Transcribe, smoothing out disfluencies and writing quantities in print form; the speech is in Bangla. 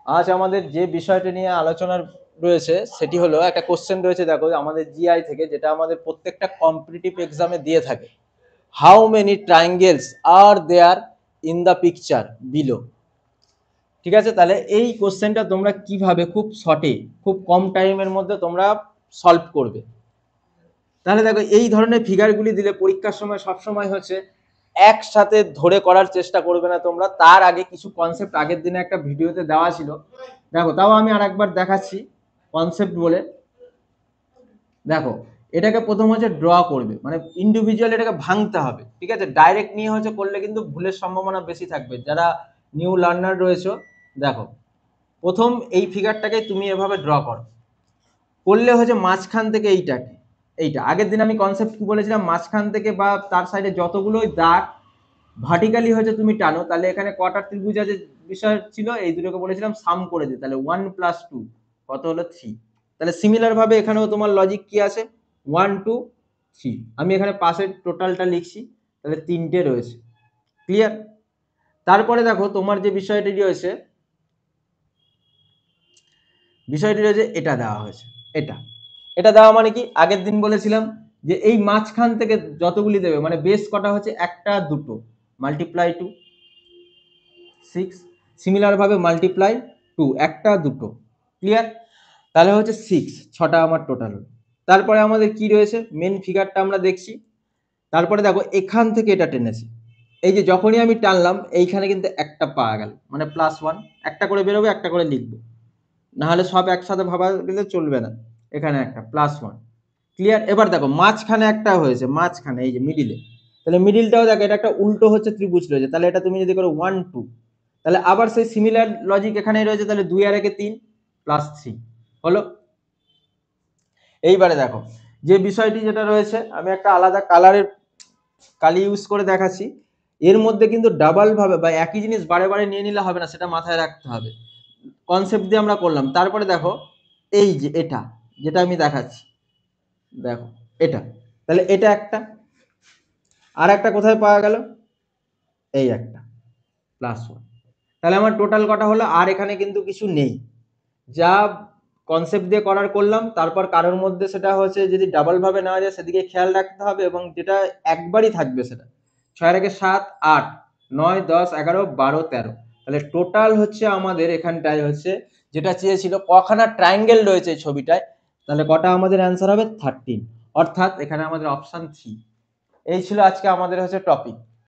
আজ আমাদের যে বিষয়টা নিয়ে আলোচনার রয়েছে সেটি হলো একটা কোশ্চেন রয়েছে, দেখো আমাদের জিআই থেকে, যেটা আমাদের প্রত্যেকটা কম্পিটিটিভ এক্সামে দিয়ে থাকে। How many triangles are there in the picture below. ঠিক আছে, তাহলে এই কোশ্চেনটা তোমরা কিভাবে খুব শর্টে, খুব কম টাইমের মধ্যে তোমরা সলভ করবে। তাহলে দেখো এই ধরনের ফিগারগুলি দিলে পরীক্ষার সময় সবসময় হচ্ছে একসাথে ধরে করার চেষ্টা করবে না তোমরা, তার আগে কিছু কনসেপ্ট আগের দিনে একটা ভিডিওতে দেওয়া ছিল, দেখো তাও আমি আর একবার দেখাচ্ছি কনসেপ্ট বলে। দেখো এটাকে প্রথম হচ্ছে ড্র করবে, মানে ইন্ডিভিজুয়াল এটাকে ভাঙতে হবে, ঠিক আছে। ডাইরেক্ট নিয়ে হচ্ছে করলে কিন্তু ভুলের সম্ভাবনা বেশি থাকবে। যারা নিউ লার্নার রয়েছে, দেখো প্রথম এই ফিগারটাকে তুমি এভাবে ড্র করো, করলে হচ্ছে মাঝখান থেকে এইটাকে, এইটা আগের দিন আমি কনসেপ্ট কি বলেছিলাম, মাঝখান থেকে বা তার সাইডে যতগুলোই দাগ ভার্টিক্যালি হচ্ছে তুমি টানো, তাহলে এখানে কটা ত্রিভুজ আছে বিষয় ছিল, এই দুটোকে বলেছিলাম সাম করে দিই, তাহলে 1+2 কত হলো 3। তাহলে সিমিলার ভাবে এখানেও তোমার লজিক কি আছে, 1 2 3, আমি এখানে পাশের টোটালটা লিখছি, তাহলে তিনটে রয়েছে। ক্লিয়ার? তারপরে দেখো তোমার যে বিষয়টি রয়েছে, এটা দেওয়া হয়েছে। এটা এটা দেওয়া মানে কি, আগের দিন বলেছিলাম যে এই মাঝখান থেকে যতগুলি দেবে, মানে বেস কটা হচ্ছে, একটা দুটো, মাল্টিপ্লাই 2 6, সিমিলার ভাবে মাল্টিপ্লাই 2 একটা দুটো। ক্লিয়ার? তাহলে হচ্ছে 6, ছটা আমার টোটাল। তারপরে আমাদের কি রয়েছে, মেন ফিগারটা আমরা দেখছি। তারপরে দেখো এখান থেকে এটা টেনেছি, এই যে যখনই আমি টানলাম এইখানে কিন্তু একটা পাওয়া গেল, মানে +1, একটা করে বেরোবে, একটা করে লিখবো, না হলে সব একসাথে ভাবা গেলে চলবে না। এখানে একটা +1। ক্লিয়ার? এবার দেখো মাঝখানে একটা হয়েছে, মাঝখানে এই যে মিডিলে, তাহলে মিডিলটাও দেখো এটা একটা উল্টো হচ্ছে ত্রিভুজ রয়েছে, তাহলে এটা তুমি যদি করো 1 2, তাহলে আবার সেই সিমিলার লজিক এখানেই রয়েছে, তাহলে 2 আর 1 3 +3 হলো। এইবারে দেখো যে বিষয়টি যেটা রয়েছে, আমি একটা আলাদা কালারের কালি ইউজ করে দেখাচ্ছি। এর মধ্যে কিন্তু ডাবল ভাবে বা একই জিনিস বারে বারে নিয়ে নিলে হবে না, সেটা মাথায় রাখতে হবে। কনসেপ্ট দিয়ে আমরা করলাম, তারপরে দেখো এই যে এটা যেটা আমি দেখাচ্ছি, দেখো এটা, তাহলে এটা একটা, আর একটা কোথায় পাওয়া গেল, এই একটা +1, তাহলে আমার টোটাল কটা হলো, আর এখানে কিন্তু কিছু নেই। যা কনসেপ্ট দিয়ে করার করলাম, তারপর কারোর মধ্যে সেটা হচ্ছে যদি ডাবল ভাবে নেওয়া যায় সেদিকে খেয়াল রাখতে হবে, এবং যেটা একবারই থাকবে সেটা 6 এর 7 8 9 10 11 12 13, তাহলে টোটাল হচ্ছে আমাদের এখানটায় হচ্ছে যেটা চেয়েছিল, কখানা ট্রায়াঙ্গেল রয়েছে এই ছবিটায়, তাহলে কটা আমাদের অ্যান্সার হবে 13, অর্থাৎ এখানে আমাদের অপশন 3। এই ছিল আজকে আমাদের হচ্ছে টপিক।